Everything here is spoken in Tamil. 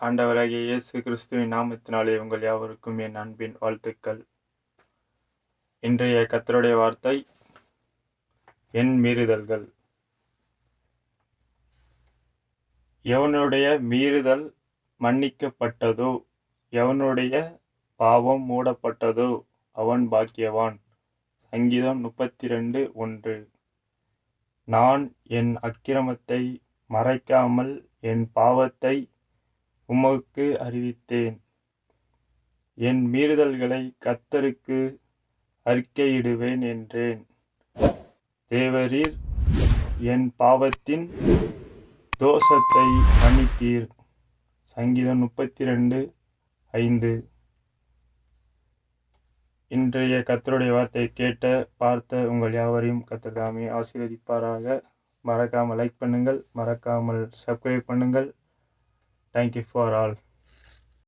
ஆண்டவராகிய இயேசு கிறிஸ்துவின் நாமத்தினாலே உங்கள் யாவருக்கும் என் அன்பின் வாழ்த்துக்கள். இன்றைய கர்த்தருடைய வார்த்தை, என் மீறுதல்கள். எவனுடைய மீறுதல் மன்னிக்கப்பட்டதோ, எவனுடைய பாவம் மூடப்பட்டதோ அவன் பாக்கியவான். சங்கீதம் 32:1. நான் என் அக்கிரமத்தை மறைக்காமல் என் பாவத்தை உமக்கு அறிவித்தேன். என் மீறுதல்களை கர்த்தருக்கு அறிக்கையிடுவேன் என்றேன். தேவரீர் என் பாவத்தின் தோஷத்தை மன்னித்தீர். சங்கீதம் 32:5. இன்றைய கர்த்தருடைய வார்த்தையை கேட்ட பார்த்த உங்கள் யாவரையும் கர்த்தர் தாமே ஆசீர்வதிப்பாராக. மறக்காமல் லைக் பண்ணுங்கள், மறக்காமல் சப்ஸ்கிரைப் பண்ணுங்கள். Thank you for all.